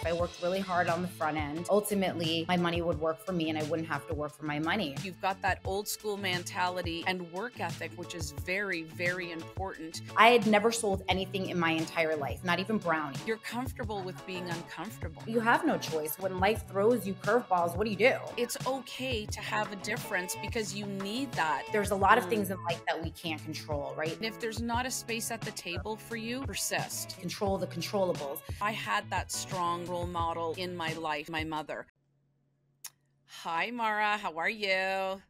I worked really hard on the front end. Ultimately, my money would work for me and I wouldn't have to work for my money. You've got that old school mentality and work ethic, which is very, very important. I had never sold anything in my entire life, not even brownie. You're comfortable with being uncomfortable. You have no choice. When life throws you curveballs, what do? It's okay to have a difference because you need that. There's a lot of things in life that we can't control, right? And if there's not a space at the table for you, persist. Control the controllables. I had that strong role model in my life, my mother. Hi, Mara. How are you?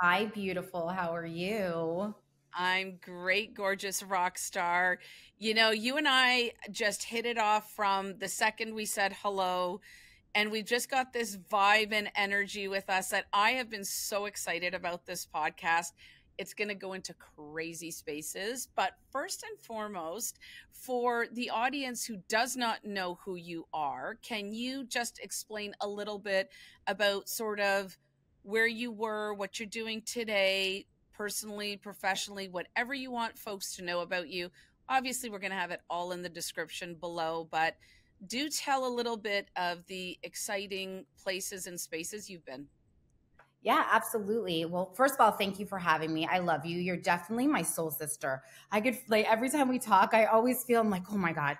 Hi, beautiful. How are you? I'm great, gorgeous Rockstar. You know, you and I just hit it off from the second we said hello, and we just got this vibe and energy with us that I have been so excited about this podcast. It's going to go into crazy spaces. But first and foremost, for the audience who does not know who you are, can you just explain a little bit about sort of where you were, what you're doing today, personally, professionally, whatever you want folks to know about you? Obviously, we're going to have it all in the description below, but do tell a little bit of the exciting places and spaces you've been. Yeah, absolutely. Well, first of all, thank you for having me. I love you. You're definitely my soul sister. I could every time we talk, I always feel I'm like, oh my God,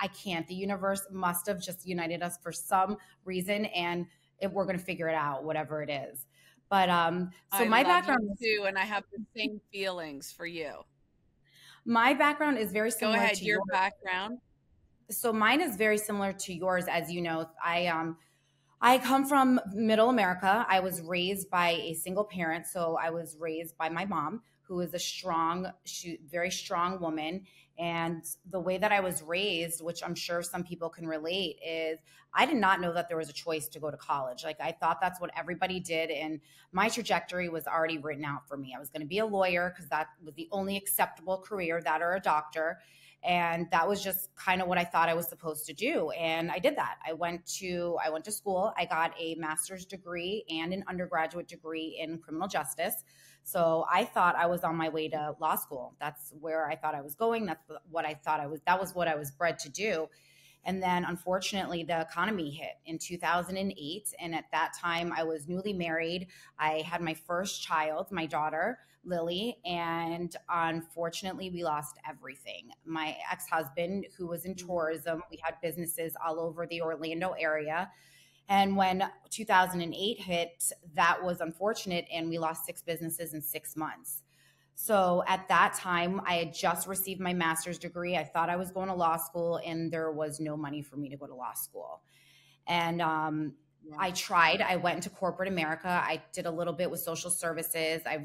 I can't. The universe must have just united us for some reason, and we're going to figure it out, whatever it is. But so my background too, and I have the same feelings for you. My background is very similar. Go ahead, to your background. So mine is very similar to yours, as you know. I come from middle America. I was raised by a single parent. So I was raised by my mom, who is very strong woman. And the way that I was raised, which I'm sure some people can relate, is I did not know that there was a choice to go to college. Like I thought that's what everybody did. And my trajectory was already written out for me. I was going to be a lawyer because that was the only acceptable career, that or a doctor. And that was just kind of what I thought I was supposed to do. And I did that. I went to school. I got a master's degree and an undergraduate degree in criminal justice. So I thought I was on my way to law school. That's where I thought I was going. That was what I was bred to do. And then unfortunately, the economy hit in 2008. And at that time, I was newly married. I had my first child, my daughter, Lily. And unfortunately, we lost everything. My ex-husband, who was in tourism, we had businesses all over the Orlando area. And when 2008 hit, that was unfortunate. And we lost 6 businesses in 6 months. So at that time, I had just received my master's degree. I thought I was going to law school, and there was no money for me to go to law school. And I tried. I went into corporate America. I did a little bit with social services. I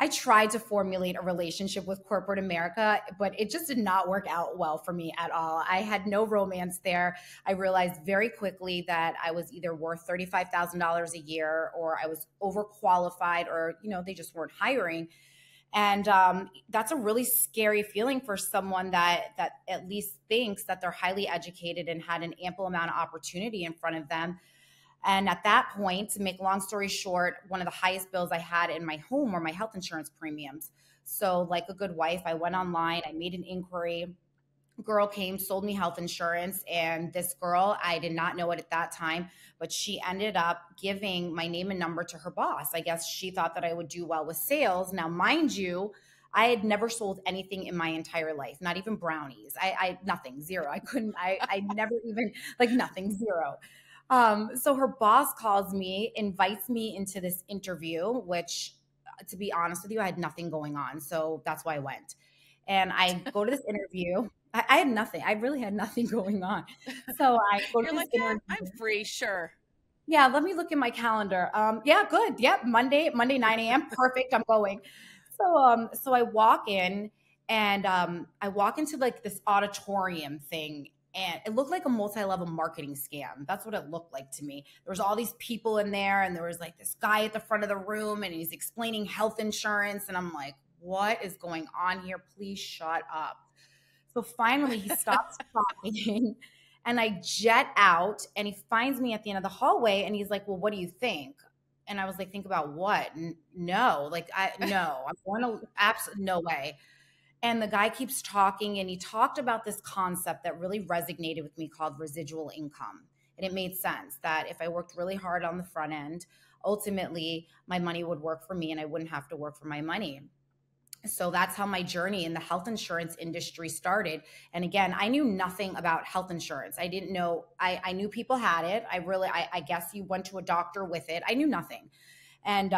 tried to formulate a relationship with corporate America, but it just did not work out well for me at all. I had no romance there. I realized very quickly that I was either worth $35,000 a year, or I was overqualified, or, they just weren't hiring. And that's a really scary feeling for someone that at least thinks that they're highly educated and had an ample amount of opportunity in front of them. And at that point, to make long story short, one of the highest bills I had in my home were my health insurance premiums. So like a good wife, I went online, I made an inquiry. A girl came, sold me health insurance. And this girl, I did not know it at that time, but she ended up giving my name and number to her boss. I guess she thought that I would do well with sales. Now, mind you, I had never sold anything in my entire life, not even brownies. Nothing, zero. I never even, nothing, zero. So her boss calls me, invites me into this interview, which, to be honest with you, I had nothing going on. So that's why I went. And I go to this interview. I had nothing. I really had nothing going on. So I go to this interview. I'm free, sure. Yeah, let me look at my calendar. Yeah, good. Yep, Monday 9 a.m. Perfect. I'm going. So I walk in, and I walk into this auditorium thing. And it looked like a multi-level marketing scam. That's what it looked like to me. There was all these people in there, and there was this guy at the front of the room, and he's explaining health insurance. And I'm like, what is going on here? Please shut up. So finally he stops talking, and I jet out, and he finds me at the end of the hallway, and he's like, well, what do you think? And I was like, think about what? No, no, I'm going to absolutely no way. And the guy keeps talking, and he talked about this concept that really resonated with me called residual income. And it made sense that if I worked really hard on the front end, ultimately my money would work for me and I wouldn't have to work for my money. So that's how my journey in the health insurance industry started. And again, I knew nothing about health insurance. I didn't know, I knew people had it. I guess you went to a doctor with it. I knew nothing. And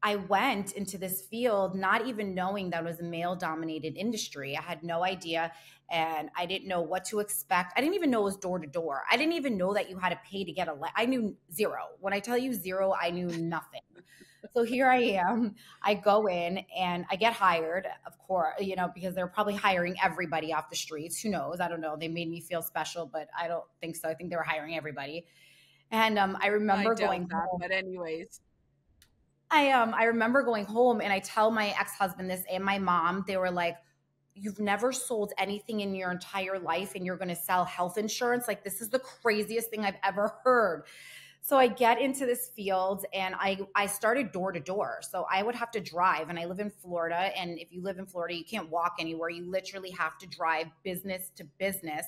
I went into this field not even knowing that it was a male dominated industry. I had no idea, and I didn't know what to expect. I didn't even know it was door to door. I didn't even know that you had to pay to get I knew zero. When I tell you zero, I knew nothing. So here I am. I go in and I get hired, of course, because they're probably hiring everybody off the streets. Who knows? I don't know. They made me feel special, but I don't think so. I think they were hiring everybody. And I I remember doubt going that, home. but anyways. I remember going home and I tell my ex-husband this and my mom. They were like, "You've never sold anything in your entire life and you're going to sell health insurance? Like, this is the craziest thing I've ever heard." So I get into this field and I started door to door. So I would have to drive, and I live in Florida. And if you live in Florida, you can't walk anywhere. You literally have to drive business to business.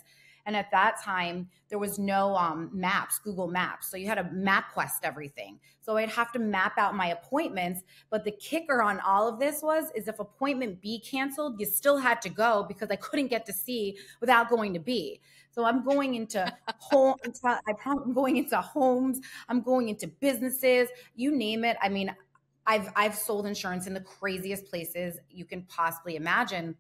And at that time, there was no maps, Google Maps. So you had to map quest everything. So I'd have to map out my appointments. But the kicker on all of this is if appointment B canceled, you still had to go because I couldn't get to C without going to B. So I'm going into I'm going into homes, I'm going into businesses, you name it. I mean, I've sold insurance in the craziest places you can possibly imagine.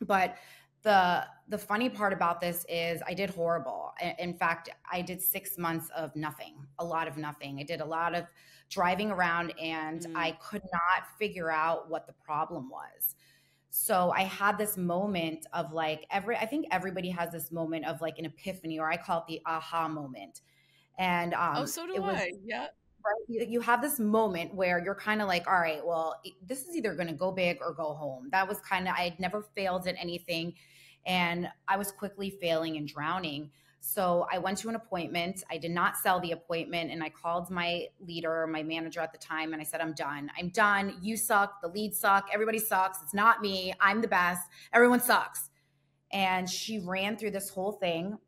But the funny part about this is I did horrible. In fact, I did 6 months of nothing, a lot of nothing. I did a lot of driving around, and I could not figure out what the problem was. So I had this moment of like I think everybody has this moment of like an epiphany, or I call it the aha moment. And Oh, so do it was I. Yeah. right, you have this moment where you're kind of like, all right, well, this is either going to go big or go home. That was kind of, I had never failed at anything, and I was quickly failing and drowning. So I went to an appointment. I did not sell the appointment, and I called my leader, my manager at the time, and I said, I'm done. I'm done. You suck. The leads suck. Everybody sucks. It's not me. I'm the best. Everyone sucks. And she ran through this whole thing.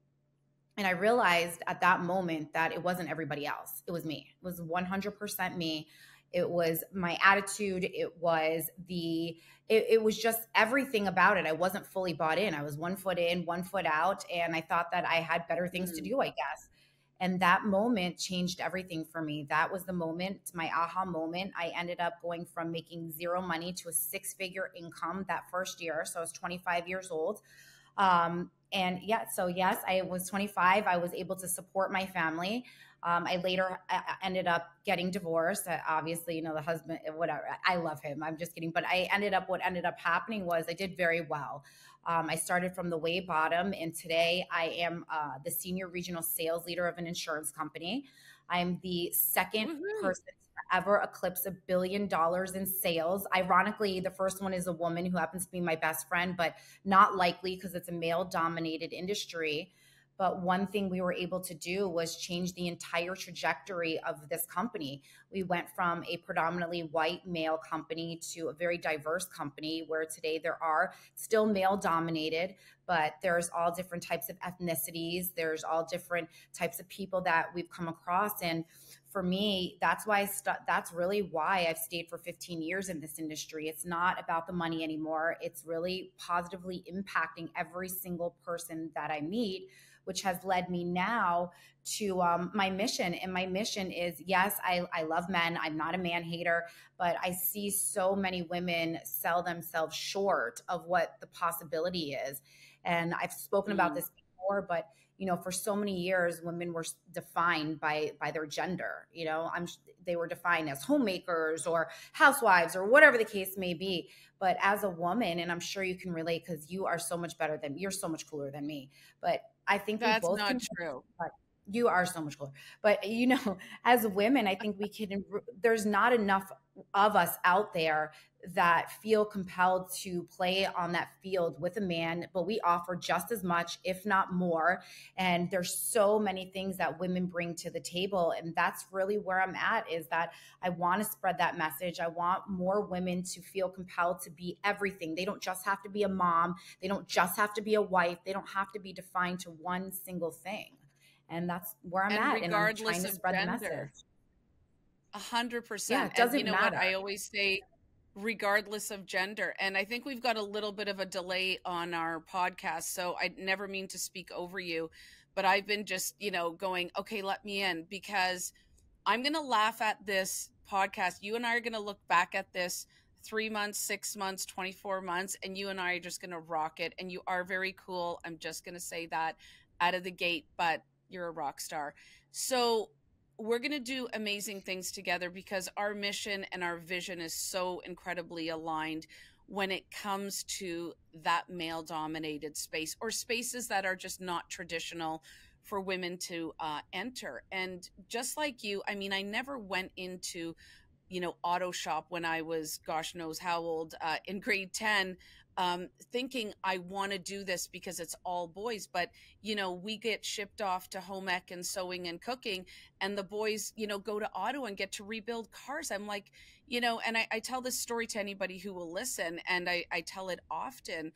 And I realized at that moment that it wasn't everybody else. It was me. It was 100% me. It was my attitude. It was just everything about it. I wasn't fully bought in. I was 1 foot in, 1 foot out. And I thought that I had better things to do, I guess. And that moment changed everything for me. That was the moment, my aha moment. I ended up going from making zero money to a 6-figure income that first year. So I was 25 years old. And yeah, so yes, I was 25. I was able to support my family. I later ended up getting divorced. Obviously, the husband, whatever. I love him. I'm just kidding. But what ended up happening was I did very well. I started from the way bottom, and today I am the senior regional sales leader of an insurance company. I'm the second person to ever eclipse $1 billion in sales. Ironically, the first one is a woman who happens to be my best friend, but not likely because it's a male dominated industry. But one thing we were able to do was change the entire trajectory of this company. We went from a predominantly white male company to a very diverse company where today there are still male dominated, but there's all different types of ethnicities. There's all different types of people that we've come across. And for me, that's why that's really why I've stayed for 15 years in this industry. It's not about the money anymore. It's really positively impacting every single person that I meet, which has led me now to my mission. And my mission is, yes, I love men. I'm not a man hater, but I see so many women sell themselves short of what the possibility is. And I've spoken about this before, but for so many years, women were defined by their gender. They were defined as homemakers or housewives or whatever the case may be. But as a woman, and I'm sure you can relate because you are so much better you're so much cooler than me. But I think we That's both not can. true. You are so much cooler. But as women, I think we can. There's not enough of us out there that feel compelled to play on that field with a man, but we offer just as much, if not more. And there's so many things that women bring to the table. And that's really where I'm at, is that I want to spread that message. I want more women to feel compelled to be everything. They don't just have to be a mom. They don't just have to be a wife. They don't have to be defined to one single thing. And that's where I'm And at. And I'm trying regardless to of spread the message. gender, Yeah, 100%. it And you doesn't know what? I matter. always say, regardless of gender. And I think we've got a little bit of a delay on our podcast. So I never mean to speak over you, but I've been just, going, okay, let me in, because I'm going to laugh at this podcast. You and I are going to look back at this 3 months, 6 months, 24 months, and you and I are just going to rock it. And you are very cool. I'm just going to say that out of the gate, but you're a rock star. So we're going to do amazing things together because our mission and our vision is so incredibly aligned when it comes to that male dominated space, or spaces that are just not traditional for women to enter. And just like you, I mean, I never went into, auto shop when I was, gosh knows how old, in grade 10, thinking I want to do this because it's all boys. But, we get shipped off to home ec and sewing and cooking, and the boys, go to auto and get to rebuild cars. I'm like, and I tell this story to anybody who will listen, and I tell it often,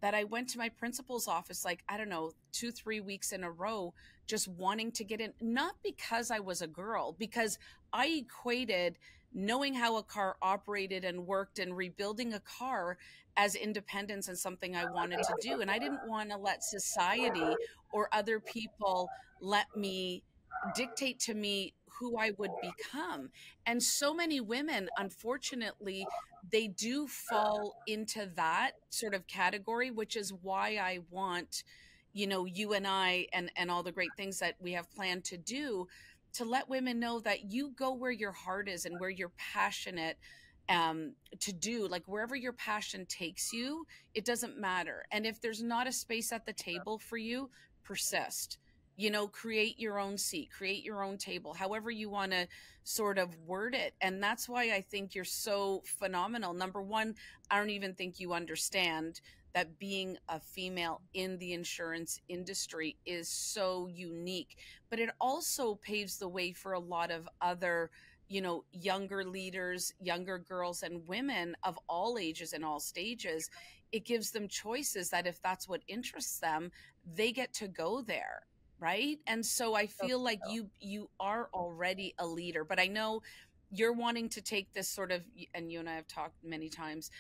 that I went to my principal's office, like, I don't know, 2, 3 weeks in a row, just wanting to get in, not because I was a girl, because I equated knowing how a car operated and worked and rebuilding a car as independence and something I wanted to do. And I didn't want to let society or other people let me dictate to me who I would become. And so many women, unfortunately, they do fall into that sort of category, which is why I want, you and I, and all the great things that we have planned to do, to let women know that you go where your heart is and where you're passionate, to do, like, wherever your passion takes you, it doesn't matter. And if there's not a space at the table for you, persist. Create your own seat, create your own table, however you want to sort of word it. And that's why I think you're so phenomenal. Number one, I don't even think you understand that being a female in the insurance industry is so unique, but it also paves the way for a lot of other, younger leaders, younger girls and women of all ages and all stages. It gives them choices that if that's what interests them, they get to go there. Right. And so I So feel like you are already a leader, but I know you're wanting to take this sort of, and you and I have talked many times,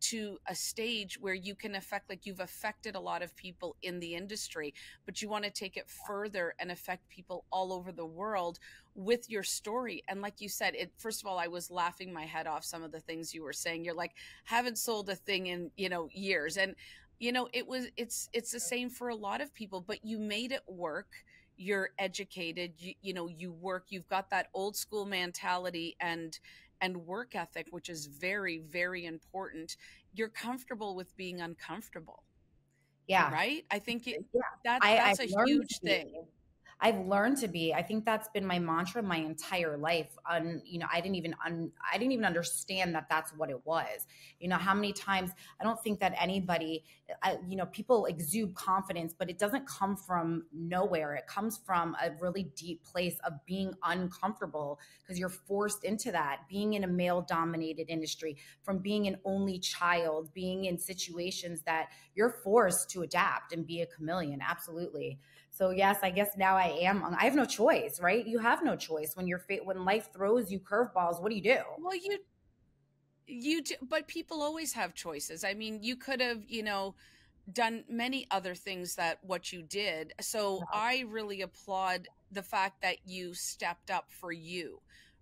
to a stage where you can affect, like, you've affected a lot of people in the industry, but you want to take it further and affect people all over the world with your story. And like you said, first of all, I was laughing my head off some of the things you were saying. You're like, haven't sold a thing in, years. And, it's the same for a lot of people, but you made it work. You're educated, you work, you've got that old school mentality and work ethic, which is very, very important. You're comfortable with being uncomfortable, yeah, right? I think yeah. that's I've a learned to huge be. thing. I've learned to be. I think that's been my mantra my entire life. I didn't even understand that that's what it was. How many times I don't think that anybody, people exude confidence, but it doesn't come from nowhere. It comes from a really deep place of being uncomfortable because you're forced into that. Being in a male dominated industry, from being an only child, being in situations that you're forced to adapt and be a chameleon. Absolutely. So yes, I guess now I am. I have no choice, right? You have no choice when when life throws you curveballs. What do you do? Well, you do, but people always have choices. I mean, you could have, done many other things that what you did. So I really applaud the fact that you stepped up for you,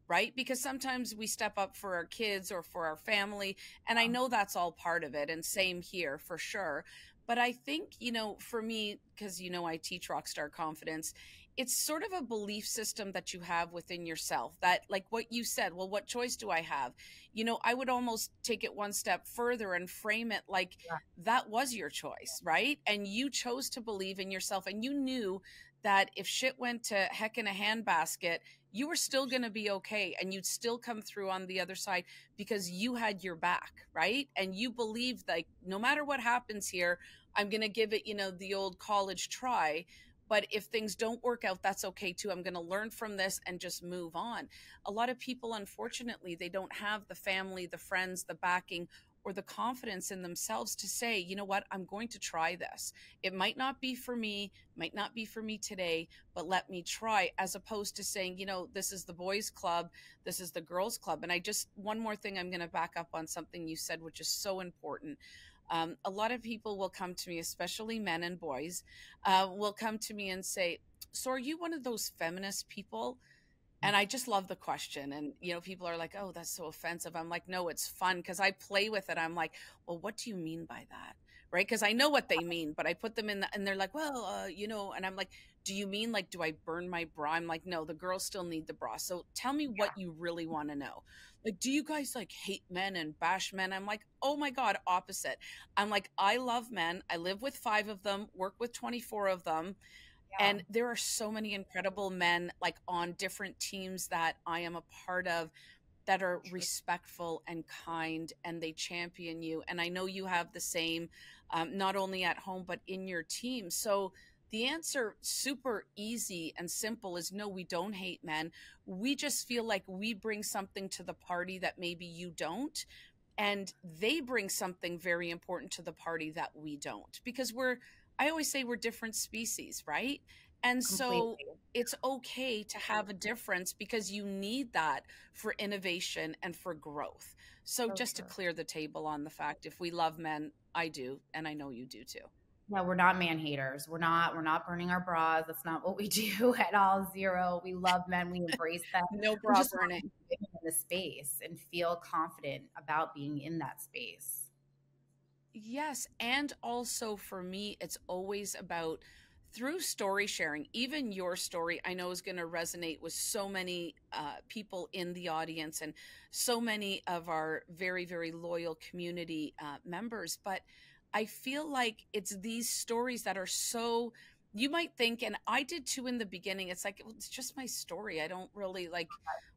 right? Because sometimes we step up for our kids or for our family, and I know that's all part of it, and same here for sure. But I think, for me, because I teach Rockstar Confidence, it's sort of a belief system that you have within yourself, that, like what you said, well, what choice do I have? I would almost take it one step further and frame it like Yeah. that was your choice, right? And you chose to believe in yourself, and you knew that if shit went to heck in a handbasket, you were still going to be okay, and you'd still come through on the other side because you had your back, right? And you believed, like, no matter what happens here, I'm going to give it, the old college try. But if things don't work out, that's okay too. I'm going to learn from this and just move on. A lot of people, unfortunately, they don't have the family, the friends, the backing, or the confidence in themselves to say, you know what, I'm going to try this. It might not be for me, might not be for me today, but let me try, as opposed to saying, this is the boys club, this is the girls club. And one more thing, I'm going to back up on something you said, which is so important. A lot of people will come to me, especially men and boys, will come to me and say, so are you one of those feminist people? And I just love the question. And, people are like, oh, that's so offensive. I'm like, no, it's fun because I play with it. I'm like, well, what do you mean by that? Right? Because I know what they mean, but I put them in and they're like, well, and I'm like, do you mean like, do I burn my bra? I'm like, no, the girls still need the bra. So tell me what you really want to know. Like, do you guys like hate men and bash men? I'm like, oh my God, opposite. I'm like, I love men. I live with 5 of them, work with 24 of them. Yeah, And there are so many incredible men, like on different teams that I am a part of, that are true. respectful and kind, and they champion you. And I know you have the same, not only at home, but in your team. So the answer, super easy and simple, is no, we don't hate men. We just feel like we bring something to the party that maybe you don't. And they bring something very important to the party that we don't, because I always say we're different species, right? And so Completely. it's okay to have a difference because you need that for innovation and for growth. So So just to true. clear the table on the fact, if we love men, I do, and I know you do too. Yeah, we're not man haters. We're not burning our bras. That's not what we do at all. Zero. We love men. We embrace them. No We bra just want burning. to be in the space and feel confident about being in that space. Yes. And also for me, it's always about through story sharing. Even your story, I know, is going to resonate with so many people in the audience and so many of our very, very loyal community members. But I feel like it's these stories that are so, you might think, and I did too in the beginning, it's like, well, it's just my story. I don't really like,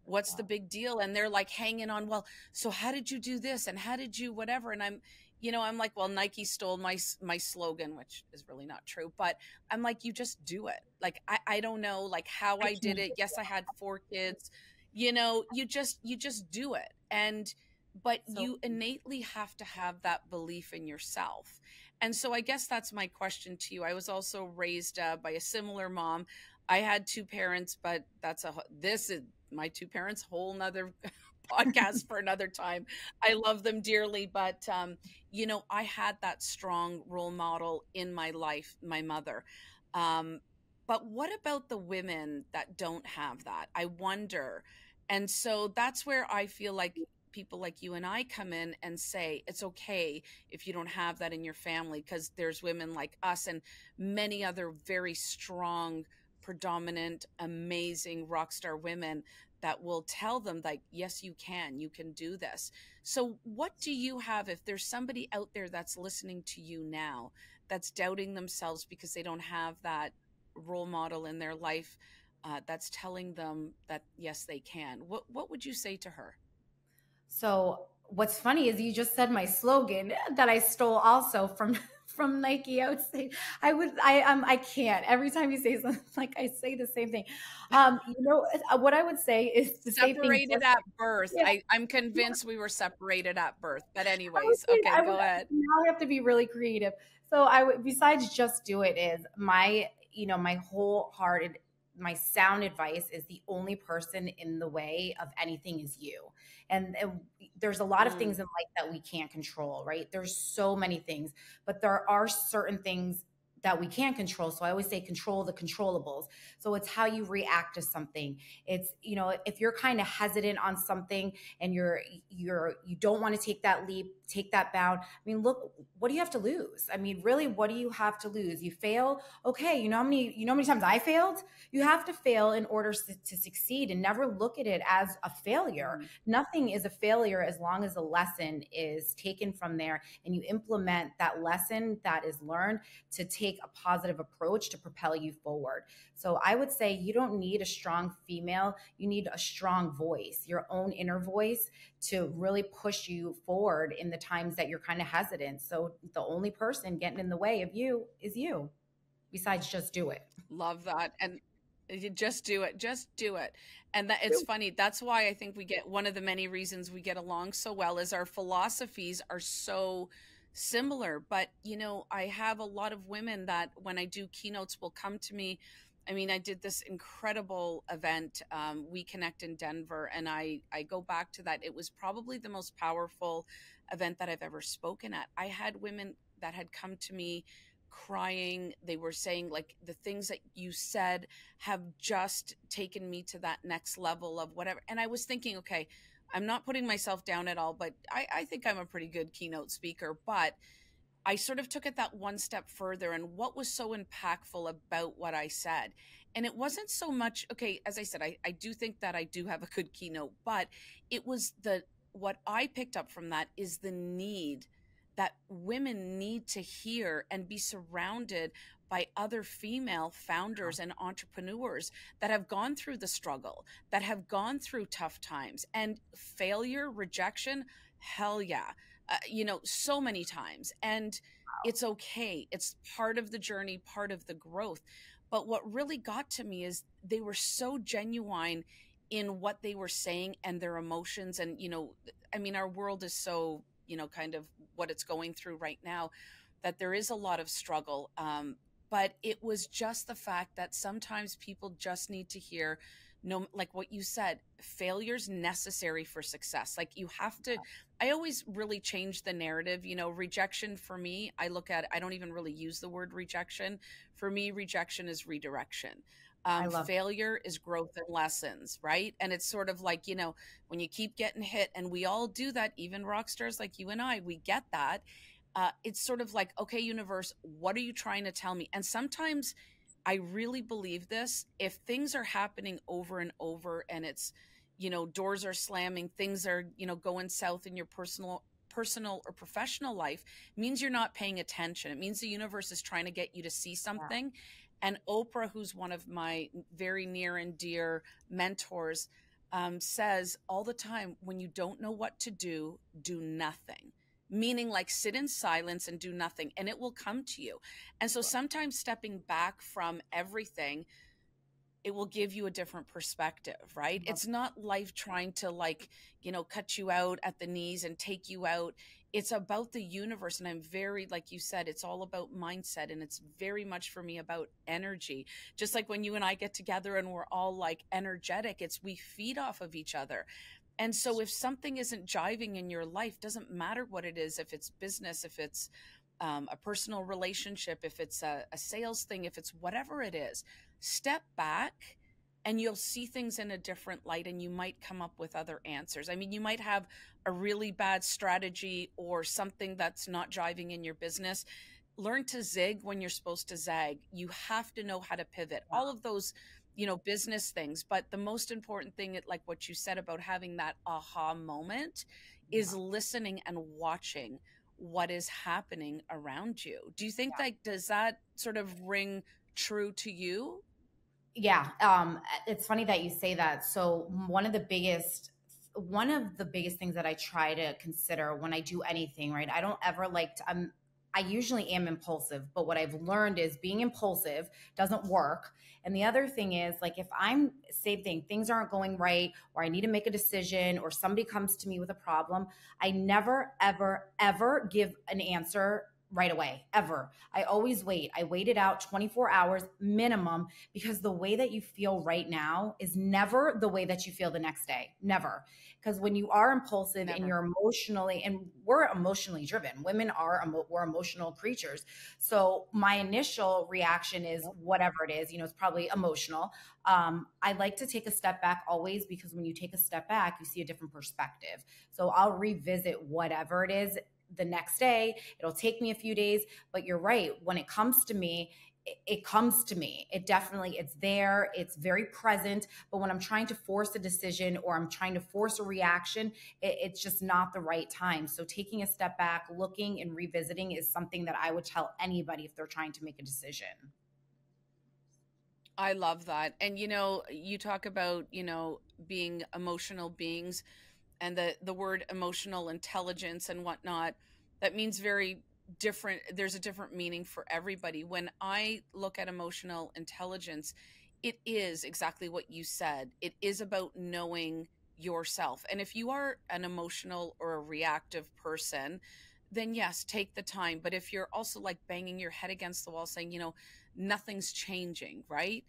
what's the big deal? And they're like hanging on, well, so how did you do this? And how did you, whatever? And I'm like, well, Nike stole my slogan, which is really not true, but I'm like, you just do it. Like, I don't know like how I I did can't. it. Yes, I had 4 kids. You just do it. And but So you innately have to have that belief in yourself. And so I guess that's my question to you. I was also raised by a similar mom. I had 2 parents, but this is my 2 parents, whole nother podcast for another time. I love them dearly, but I had that strong role model in my life, my mother. Um, but what about the women that don't have that? I wonder. And so that's where I feel like people like you and I come in and say it's okay if you don't have that in your family, because there's women like us and many other very strong, predominant, amazing rock star women that will tell them, like, yes, you can do this. So what do you have, if there's somebody out there that's listening to you now that's doubting themselves because they don't have that role model in their life, that's telling them that yes, they can, what would you say to her? So what's funny is you just said my slogan that I stole also from from Nike. I would say I can't. Every time you say something, like I say the same thing. What I would say is the same thing. Separated Just at birth. yeah, I'm convinced we were separated at birth, but I would anyways, say okay, I go would ahead. now I have to be really creative. So I would, besides just do it, is my wholehearted, my sound advice is the only person in the way of anything is you. And there's a lot of Mm, things in life that we can't control, right? There's so many things, but there are certain things that we can control. So I always say control the controllables. So it's how you react to something. It's, if you're kind of hesitant on something and you don't want to take that leap, take that bound. I mean, look, what do you have to lose? I mean, really, what do you have to lose? You fail. Okay. You know how many times I failed? You have to fail in order to succeed, and never look at it as a failure. mm, Nothing is a failure as long as a lesson is taken from there and you implement that lesson that is learned to take take a positive approach to propel you forward. So I would say you don't need a strong female, you need a strong voice, your own inner voice, to really push you forward in the times that you're kind of hesitant. So the only person getting in the way of you is you, besides just do it. Love that. And you just do it. Just do it. And that it's funny. That's why I think we get one of the many reasons we get along so well is our philosophies are so similar. But, I have a lot of women that when I do keynotes will come to me. I mean, I did this incredible event, We Connect in Denver, and I go back to that. It was probably the most powerful event that I've ever spoken at. I had women that had come to me crying. They were saying, like, the things that you said have just taken me to that next level of whatever. And I was thinking, okay, I'm not putting myself down at all, but I think I'm a pretty good keynote speaker. But I sort of took it that one step further. And what was so impactful about what I said? And it wasn't so much, okay, as I said, I do think that I do have a good keynote, but it was what I picked up from that is the need that women need to hear and be surrounded by other female founders and entrepreneurs that have gone through the struggle, that have gone through tough times and failure, rejection. Hell yeah. So many times. And it's okay. It's part of the journey, part of the growth. But what really got to me is they were so genuine in what they were saying and their emotions. And, I mean, our world is so, kind of what it's going through right now, that there is a lot of struggle. But it was just the fact that sometimes people just need to hear, no, like what you said, failure's necessary for success. Like you have to, I always really change the narrative. Rejection for me, I don't even really use the word rejection. For me, rejection is redirection. Failure is growth and lessons, right? And it's sort of like, when you keep getting hit, and we all do that, even rock stars like you and I, we get that. It's sort of like, okay, universe, what are you trying to tell me? And sometimes I really believe this. If things are happening over and over and it's, doors are slamming, things are, going south in your personal or professional life, means you're not paying attention. It means the universe is trying to get you to see something. Yeah. And Oprah, who's one of my very near and dear mentors, says all the time, when you don't know what to do nothing. Meaning like sit in silence and do nothing, and it will come to you. And so sometimes stepping back from everything, it will give you a different perspective, right? Mm-hmm. It's not life trying to cut you out at the knees and take you out. It's about the universe. And I'm very, like you said, it's all about mindset. And it's very much for me about energy. Just like when you and I get together and we're all like energetic, we feed off of each other. And so if something isn't jiving in your life, doesn't matter what it is, if it's business, if it's a personal relationship, if it's a sales thing, if it's whatever it is, step back and you'll see things in a different light, and you might come up with other answers. I mean, you might have a really bad strategy or something that's not jiving in your business. Learn to zig when you're supposed to zag. You have to know how to pivot. All of those business things. But the most important thing, like what you said about having that aha moment, is listening and watching what is happening around you. Do you think does that sort of ring true to you? Yeah. It's funny that you say that. So one of the biggest things that I try to consider when I do anything, right? I don't ever I usually am impulsive, but what I've learned is being impulsive doesn't work. And the other thing is, like, if I'm things aren't going right, or I need to make a decision, or somebody comes to me with a problem, I never, ever, ever give an answer right away, ever. I always wait. I wait it out 24 hours minimum, because the way that you feel right now is never the way that you feel the next day. Never. Because when you are impulsive and you're emotionally, and we're emotionally driven, women we're emotional creatures. So my initial reaction is whatever it is, it's probably emotional. I like to take a step back always, because when you take a step back, you see a different perspective. So I'll revisit whatever it is the next day. It'll take me a few days, but you're right. When it comes to me, it comes to me. It definitely, it's there, it's very present. But when I'm trying to force a decision or I'm trying to force a reaction, it's just not the right time. So taking a step back, looking and revisiting is something that I would tell anybody if they're trying to make a decision. I love that. And you talk about, being emotional beings, and the word emotional intelligence and whatnot, that means very different. There's a different meaning for everybody. When I look at emotional intelligence, it is exactly what you said. It is about knowing yourself. And if you are an emotional or a reactive person, then yes, take the time. But if you're also like banging your head against the wall saying, nothing's changing, right?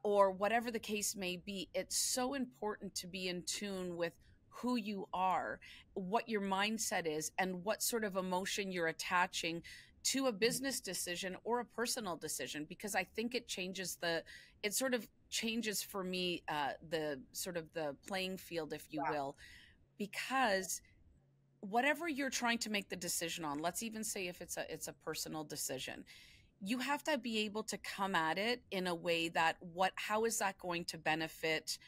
Or whatever the case may be, it's so important to be in tune with who you are, what your mindset is, and what sort of emotion you're attaching to a business decision or a personal decision. Because I think it sort of changes for me, the sort of the playing field, if you will, because whatever you're trying to make the decision on, let's even say if it's a personal decision, you have to be able to come at it in a way that how is that going to benefit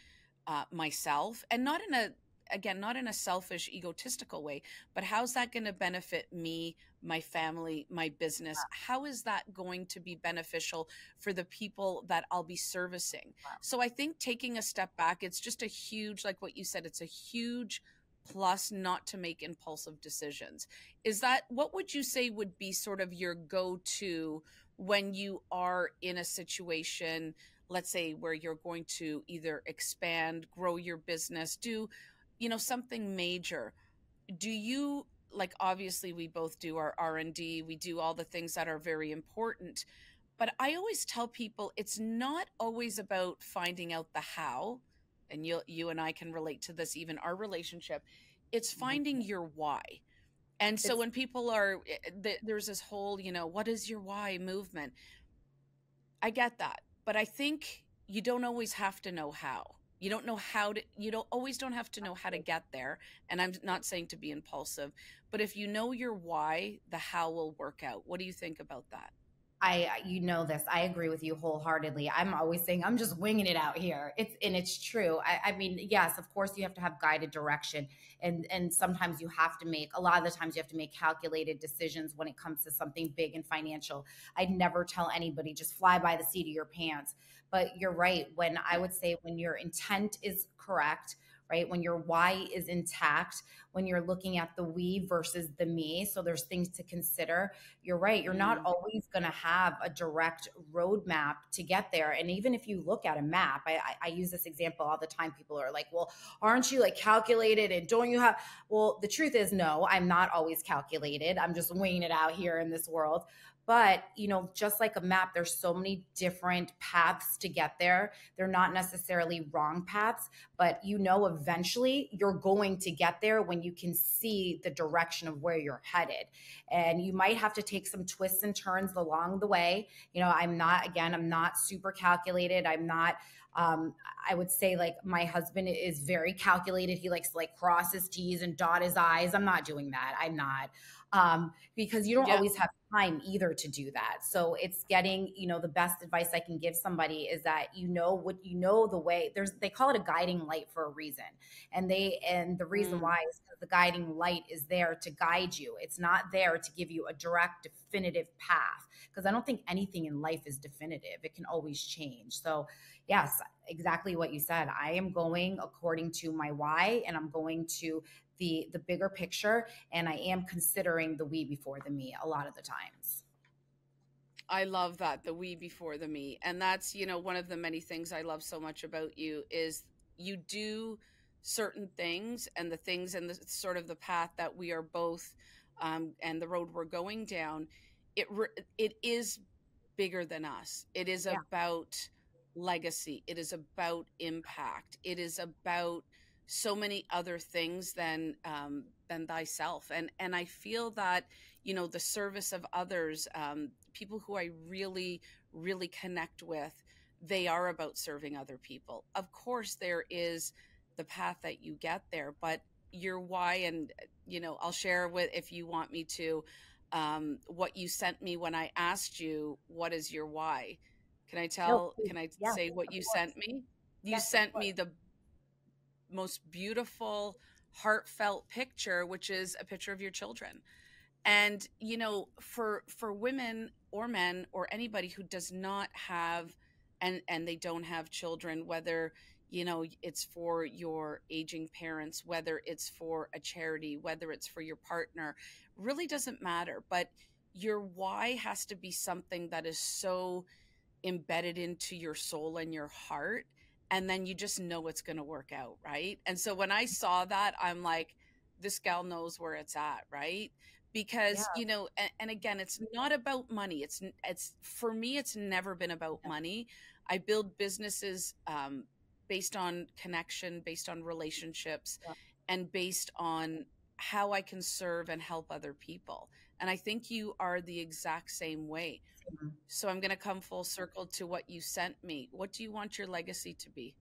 myself, and not in a, again, not in a selfish egotistical way, but how's that going to benefit me, my family, my business? How is that going to be beneficial for the people that I'll be servicing? So I think taking a step back, it's just a huge, like what you said, it's a huge plus not to make impulsive decisions. Is that, what would you say would be sort of your go-to when you are in a situation, let's say, where you're going to either expand, grow your business, do, something major? Do you, like, obviously we both do our R&D, we do all the things that are very important, but I always tell people it's not always about finding out the how, and you and I can relate to this, even our relationship. It's finding your why. And so It's when people are, there's this whole, what is your why movement? I get that, but I think you don't always have to know how. You don't know how to, don't have to know how to get there. And I'm not saying to be impulsive, but if you know your why, the how will work out. What do you think about that? you know this. I agree with you wholeheartedly. I'm always saying I'm just winging it out here. It's true. I mean, yes, of course you have to have guided direction, and sometimes you have to make, a lot of the times you have to make calculated decisions when it comes to something big and financial. I'd never tell anybody just fly by the seat of your pants. But you're right. When I would say when your intent is correct, right? When your why is intact, when you're looking at the we versus the me, so there's things to consider. You're right. You're not Mm. always going to have a direct roadmap to get there. And even if you look at a map, I use this example all the time. People are like, well, aren't you like calculated? And don't you have, well, the truth is, no, I'm not always calculated. I'm just winging it out here in this world. But, just like a map, there's so many different paths to get there. They're not necessarily wrong paths, but eventually you're going to get there when you can see the direction of where you're headed. And you might have to take some twists and turns along the way. I'm not super calculated. I'm not, I would say, like, my husband is very calculated. He likes to like cross his T's and dot his I's. I'm not doing that. I'm not. Because you don't Yeah. always have time either to do that. So it's getting, the best advice I can give somebody is that the way. They call it a guiding light for a reason. And the reason Mm. why is because the guiding light is there to guide you. It's not there to give you a direct, definitive path. Because I don't think anything in life is definitive. It can always change. So yes, exactly what you said. I am going according to my why, and I'm going to the bigger picture, and I am considering the we before the me a lot of the times. I love that, the we before the me. And that's, one of the many things I love so much about you is you do certain things, and the things and the sort of the path that we are both, and the road we're going down, it is bigger than us. It is Yeah. about legacy. It is about impact. It is about so many other things than thyself. And I feel that, the service of others, people who I really, really connect with, they are about serving other people. Of course, there is the path that you get there, but your why, and I'll share with, if you want me to, what you sent me when I asked you, what is your why? No, please. Can I Yes, say what of you course. sent me? You Yes, of sent course. me the most beautiful, heartfelt picture, which is a picture of your children. And for women or men or anybody who does not have, and they don't have children, whether it's for your aging parents, whether it's for a charity, whether it's for your partner, really doesn't matter, but your why has to be something that is so embedded into your soul and your heart, and then you just know it's going to work out, right? And so when I saw that, I'm like, this gal knows where it's at, right? Yeah. Because and again, it's not about money. It's for me, it's never been about Yeah. money. I build businesses based on connection, based on relationships, Yeah. and based on how I can serve and help other people. And I think you are the exact same way. Same. So I'm going to come full circle to what you sent me. What do you want your legacy to be?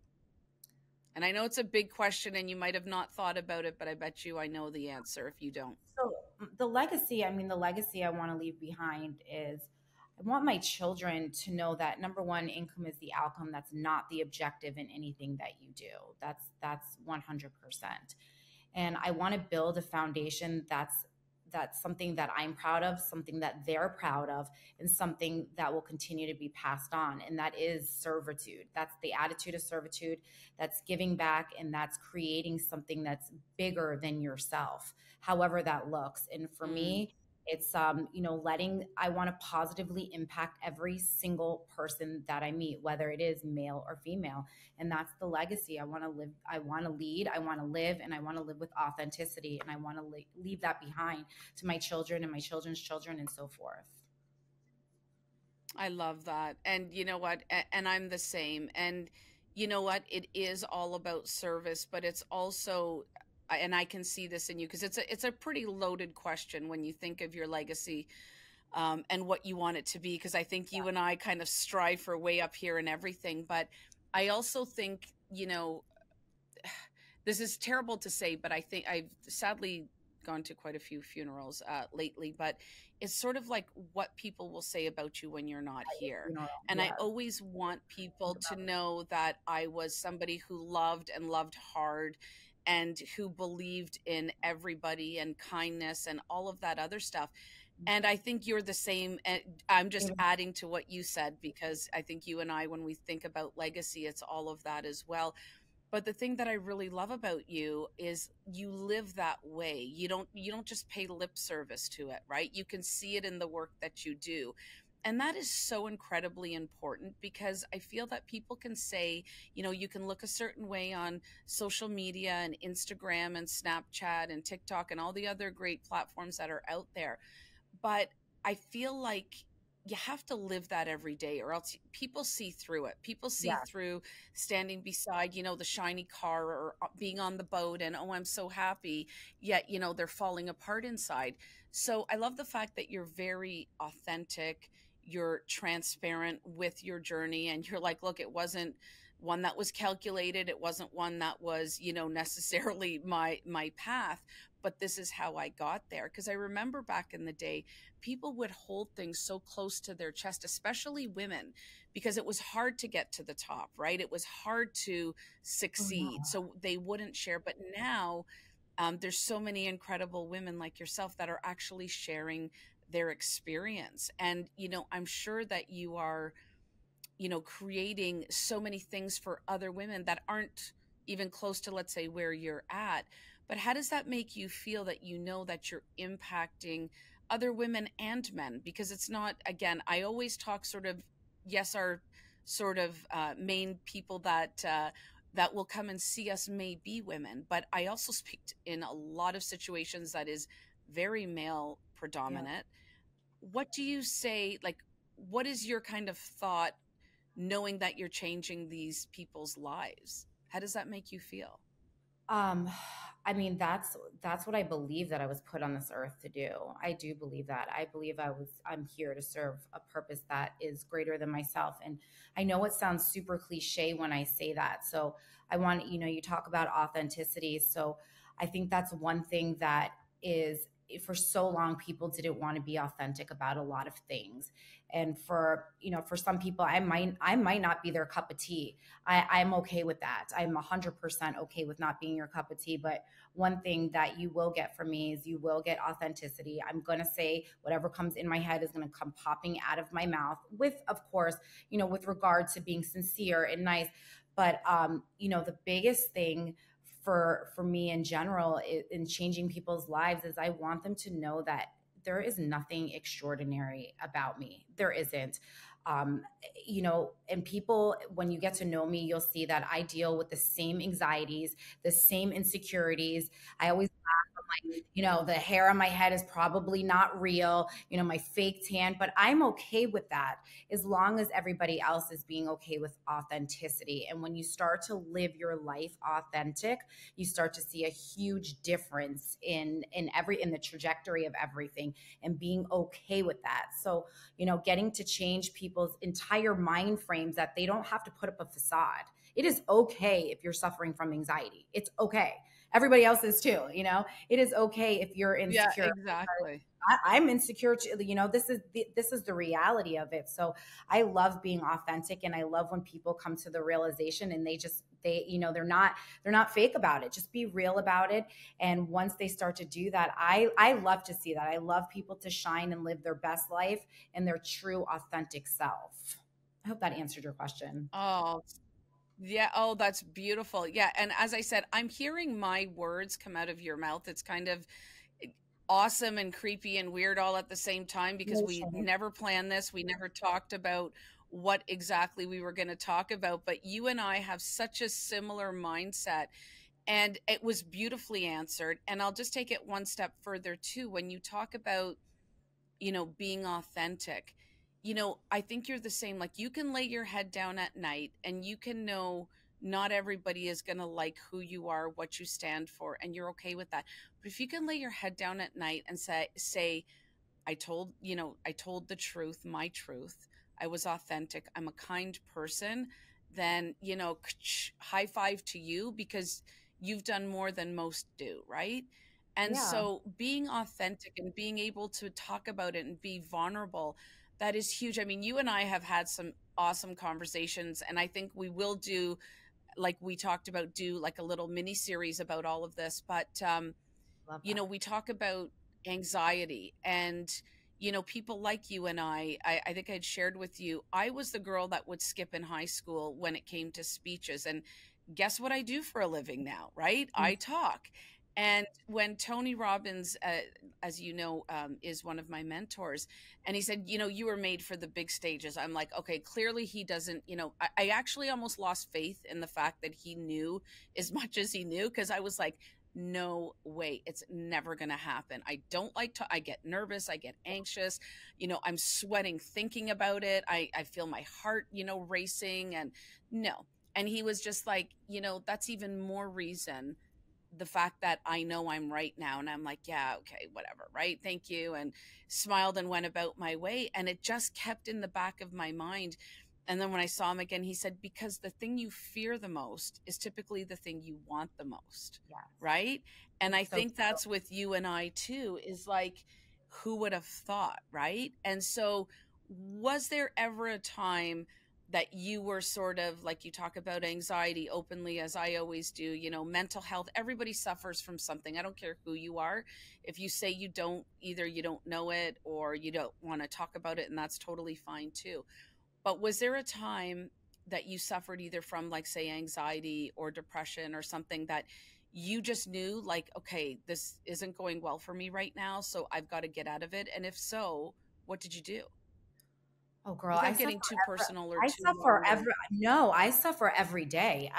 And I know it's a big question and you might have not thought about it, but I bet you I know the answer if you don't. So the legacy, I mean, the legacy I want to leave behind is I want my children to know that number one, income is the outcome. That's not the objective in anything that you do. That's 100%. And I want to build a foundation that's something that I'm proud of, something that they're proud of, and something that will continue to be passed on. And that is servitude. That's the attitude of servitude. That's giving back, and that's creating something that's bigger than yourself, however that looks. And for Mm. me, it's letting I want to positively impact every single person that I meet, whether it is male or female. And that's the legacy I want to live. I want to lead, I want to live, and I want to live with authenticity, and I want to leave that behind to my children and my children's children and so forth. I love that. And you know what? And I'm the same. And you know what? It is all about service, but it's also, and I can see this in you because it's a pretty loaded question when you think of your legacy, and what you want it to be. Because I think you and I kind of strive for way up here and everything. But I also think, this is terrible to say, but I think I've sadly gone to quite a few funerals lately, but it's sort of like what people will say about you when you're not here. You know, And I yes, always want think people to about it. know that I was somebody who loved and loved hard and who believed in everybody and kindness and all of that other stuff. And I think you're the same. And I'm just Even- adding to what you said because I think you and I, when we think about legacy, it's all of that as well. But the thing that I really love about you is you live that way. You don't just pay lip service to it, right? You can see it in the work that you do. And that is so incredibly important because I feel that people can say, you can look a certain way on social media and Instagram and Snapchat and TikTok and all the other great platforms that are out there. But I feel like you have to live that every day or else people see through it. People see yes. through standing beside, the shiny car or being on the boat and, oh, I'm so happy. Yet, they're falling apart inside. So I love the fact that you're very authentic. You're transparent with your journey and you're like, look, it wasn't one that was calculated. It wasn't one that was, necessarily my path, but this is how I got there. Because I remember back in the day, people would hold things so close to their chest, especially women, because it was hard to get to the top, right? It was hard to Oh, yeah. succeed. So they wouldn't share. But now there's so many incredible women like yourself that are actually sharing their experience. And, I'm sure that you are, creating so many things for other women that aren't even close to, let's say, where you're at. But how does that make you feel that that you're impacting other women and men? Because it's not, again, I always talk sort of, yes, our sort of main people that will come and see us may be women, but I also speak in a lot of situations that is very male Yeah. predominant. What do you say? Like, what is your kind of thought knowing that you're changing these people's lives? How does that make you feel? Um, I mean, that's what I believe that I was put on this earth to do. I do believe that. I believe I'm here to serve a purpose that is greater than myself. And I know it sounds super cliche when I say that. So I want, you talk about authenticity. So I think that's one thing that is for so long, people didn't want to be authentic about a lot of things. And for, for some people, I might not be their cup of tea. I'm okay with that. I'm 100% okay with not being your cup of tea. But one thing that you will get from me is you will get authenticity. I'm going to say whatever comes in my head is going to come popping out of my mouth, with, of course, with regard to being sincere and nice. But the biggest thing for me in general in changing people's lives is I want them to know that there is nothing extraordinary about me. There isn't. um, and people, when you get to know me, you'll see that I deal with the same anxieties, the same insecurities. I always the hair on my head is probably not real, my fake tan, but I'm okay with that as long as everybody else is being okay with authenticity. And when you start to live your life authentic, you start to see a huge difference in the trajectory of everything, and being okay with that. So, getting to change people's entire mind frames, that they don't have to put up a facade. It is okay if you're suffering from anxiety. It's okay. Everybody else is too. It is okay if you're Yeah, insecure. exactly. I'm insecure too. This is the reality of it. So I love being authentic, and I love when people come to the realization, and they're not fake about it. Just be real about it. And once they start to do that, I love to see that. I love people to shine and live their best life and their true authentic self. I hope that answered your question. Oh, yeah. Oh, that's beautiful. Yeah. And as I said, I'm hearing my words come out of your mouth. It's kind of awesome and creepy and weird all at the same time, because No we shame. never planned this. We never talked about what exactly we were going to talk about. But you and I have such a similar mindset, and it was beautifully answered. And I'll just take it one step further too. When you talk about, being authentic, I think you're the same. Like, you can lay your head down at night and you can know not everybody is going to like who you are, what you stand for, and you're okay with that. But if you can lay your head down at night and say, I told the truth, my truth. I was authentic. I'm a kind person. Then, high five to you, because you've done more than most do, right? And Yeah. so being authentic and being able to talk about it and be vulnerable, that is huge. I mean, you and I have had some awesome conversations, and I think we will do, like we talked about, do like a little mini series about all of this. But Love that. we talk about anxiety, and people like you and I think I'd shared with you, I was the girl that would skip in high school when it came to speeches. And guess what I do for a living now, right? I talk. And when Tony Robbins, as you know, is one of my mentors, and he said, you were made for the big stages. I'm like, okay, clearly he doesn't. I actually almost lost faith in the fact that he knew as much as he knew, because I was like, no way, it's never going to happen. I don't like to, I get nervous, I get anxious, I'm sweating thinking about it. I feel my heart, racing, and no. And he was just like, that's even more reason, the fact that I know I'm right now. And I'm like, yeah, okay, whatever, right? Thank you. And smiled and went about my way. And it just kept in the back of my mind. And then when I saw him again, he said, because the thing you fear the most is typically the thing you want the most. Yes. Right. And I It's so think that's with you and I too, is like, who would have thought? Right. And so, was there ever a time that you were sort of, like, you talk about anxiety openly, as I always do, mental health, everybody suffers from something. I don't care who you are. If you say you don't, either you don't know it or you don't want to talk about it, and that's totally fine too. But was there a time that you suffered either from, like, say, anxiety or depression or something, that you just knew, like, okay, this isn't going well for me right now, so I've got to get out of it? And if so, what did you do? Oh, girl, I Without suffer getting too every, personal or I too suffer long or every, no, I suffer every day.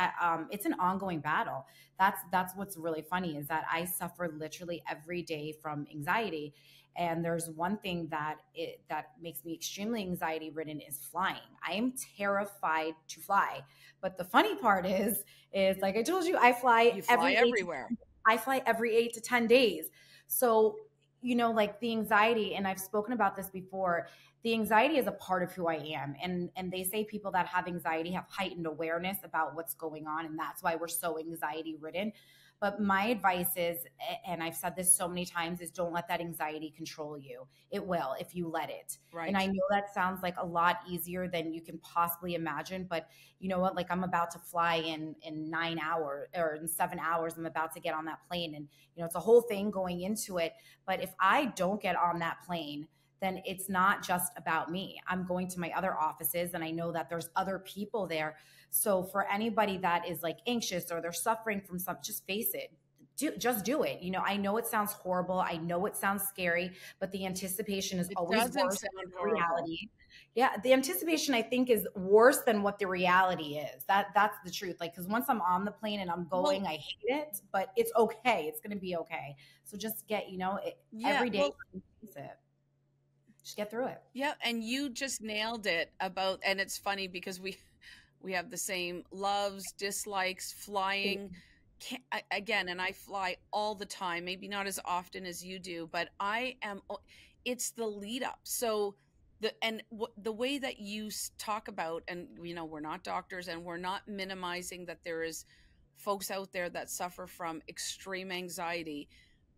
It's an ongoing battle. That's what's really funny, is that I suffer literally every day from anxiety. And there's one thing that makes me extremely anxiety ridden is flying. I am terrified to fly. But the funny part is like I told you, you fly everywhere. I fly every 8 to 10 days. So, like the anxiety, and I've spoken about this before, the anxiety is a part of who I am. And they say people that have anxiety have heightened awareness about what's going on. And that's why we're so anxiety ridden. But my advice is, and I've said this so many times, is don't let that anxiety control you. It will if you let it. And I Right. know that sounds like a lot easier than you can possibly imagine, but you know what? Like I'm about to fly in 9 hours or in 7 hours. I'm about to get on that plane, and you know it's a whole thing going into it. But if I don't get on that plane, then it's not just about me. I'm going to my other offices, and I know that there's other people there. So for anybody that is like anxious or they're suffering from something, just face it. Just do it. You know, I know it sounds horrible. I know it sounds scary, but the anticipation is It always doesn't worse than sound the horrible. reality. Yeah, the anticipation I think is worse than what the reality is. That's the truth. Like cuz once I'm on the plane and I'm Well, going, I hate it, but it's okay. It's going to be okay. So just get, you know, yeah. every day Well, face it. Just get through it. yeah, and you just nailed it about, and it's funny because we have the same loves, dislikes, flying. Again, and I fly all the time, maybe not as often as you do, but it's the lead up. So the way that you talk about, and you know, we're not doctors and we're not minimizing that there is folks out there that suffer from extreme anxiety,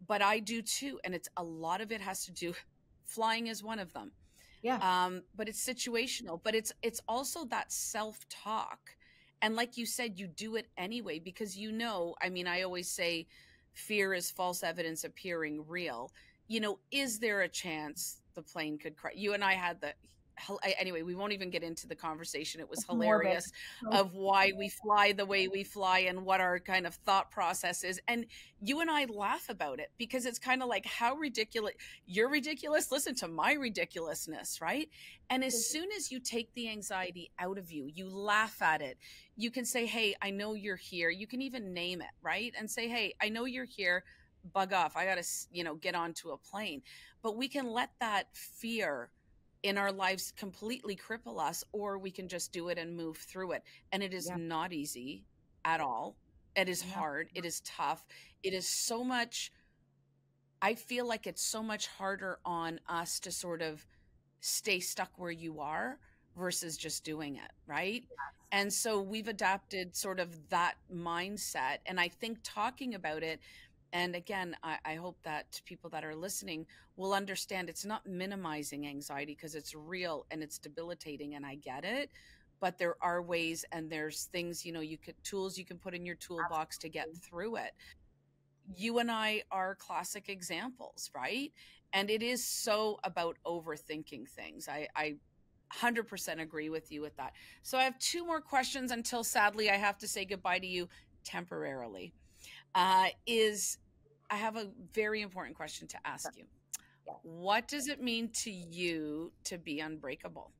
but I do too. And it's a lot of it has to do, flying is one of them, Yeah. but it's situational, but it's also that self-talk. And like you said, you do it anyway because you know, I mean, I always say fear is false evidence appearing real. You know, is there a chance the plane could crash? You and I had the anyway, we won't even get into the conversation. It was It's morbid. hilarious of why we fly the way we fly and what our kind of thought process is. And you and I laugh about it because it's kind of like, how ridiculous. You're ridiculous, listen to my ridiculousness, right? And as soon as you take the anxiety out of you, you laugh at it. You can say, hey, I know you're here. You can even name it, right? And say, hey, I know you're here, bug off, I gotta, you know, get onto a plane. But we can let that fear in our lives completely cripple us, or we can just do it and move through it. And it is Yeah. not easy at all. It is Yeah. hard, it is tough, it is so much. I feel like it's so much harder on us to sort of stay stuck where you are versus just doing it, right? And so we've adapted sort of that mindset. And I think talking about it, and again, I hope that people that are listening will understand it's not minimizing anxiety because it's real and it's debilitating, and I get it. But there are ways and there's things, you know, you could tools you can put in your toolbox to get Absolutely. through it. You and I are classic examples, right? And it is so about overthinking things. I 100% agree with you with that. So I have two more questions until sadly I have to say goodbye to you temporarily. Is I have a very important question to ask you. Yeah. What does it mean to you to be unbreakable?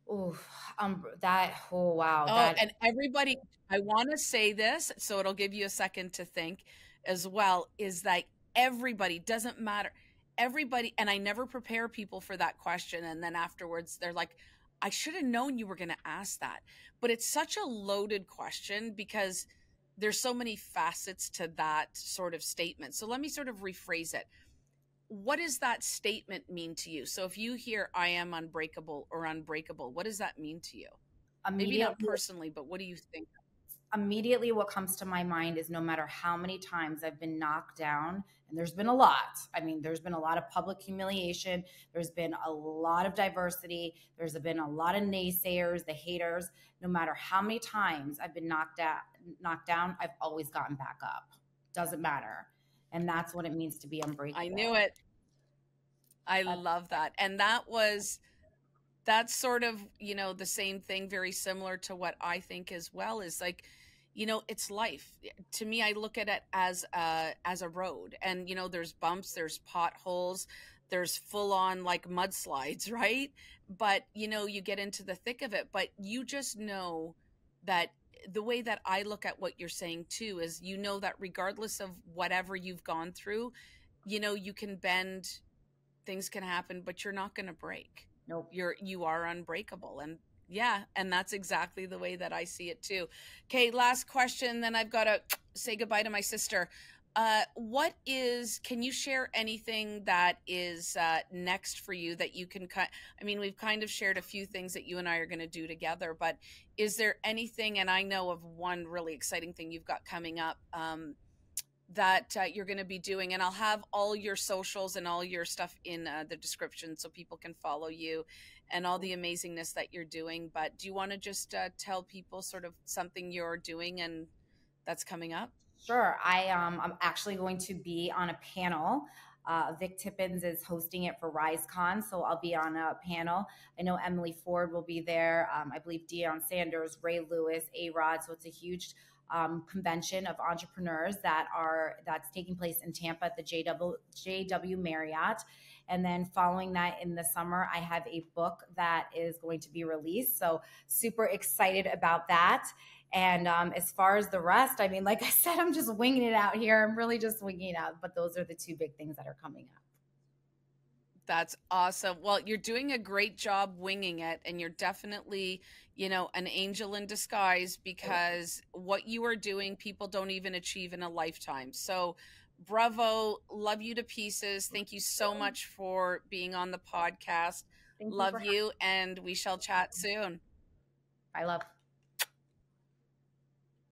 Oh, oh wow, Oh, that and everybody, I want to say this, so it'll give you a second to think as well, is that everybody, doesn't matter. Everybody, and I never prepare people for that question. And then afterwards, they're like, I should have known you were going to ask that. But it's such a loaded question because there's so many facets to that sort of statement. So let me sort of rephrase it. What does that statement mean to you? So if you hear I am unbreakable or unbreakable, what does that mean to you? Maybe not immediately personally, but what do you think? immediately what comes to my mind is no matter how many times I've been knocked down, and there's been a lot. I mean, there's been a lot of public humiliation, there's been a lot of diversity, there's been a lot of naysayers, the haters. No matter how many times I've been knocked down, I've always gotten back up. Doesn't matter. And that's what it means to be I knew unbreakable. it. I That's love that. And that's sort of, you know, the same thing, very similar to what I think as well, is like, you know, it's life. To me, I look at it as a road, and you know, there's bumps, there's potholes, there's full on like mudslides, right? But you know, you get into the thick of it, but you just know that the way that I look at what you're saying too is, you know, that regardless of whatever you've gone through, you know, you can bend, things can happen, but you're not going to break. nope. You are unbreakable. And yeah, and that's exactly the way that I see it too. Okay, last question, then I've got to say goodbye to my sister. Can you share anything that is next for you that you can I mean, we've kind of shared a few things that you and I are going to do together, but is there anything, and I know of one really exciting thing you've got coming up, that you're going to be doing, and I'll have all your socials and all your stuff in the description so people can follow you and all the amazingness that you're doing. But do you want to just tell people sort of something you're doing and that's coming up? Sure. I'm actually going to be on a panel. Vic Tippins is hosting it for RiseCon, so I'll be on a panel. I know Emily Ford will be there. I believe Deion Sanders, Ray Lewis, A Rod. So it's a huge convention of entrepreneurs that's taking place in Tampa at the JW Marriott. And then following that in the summer, I have a book that is going to be released. So super excited about that. And as far as the rest, I mean, like I said, I'm just winging it out here. I'm really just winging it out. But those are the two big things that are coming up. That's awesome. Well, you're doing a great job winging it, and you're definitely, an angel in disguise, because what you are doing, people don't even achieve in a lifetime. So, bravo. Love you to pieces. Thank you so much for being on the podcast. Thank you for Love you, and we shall chat soon. having me. I love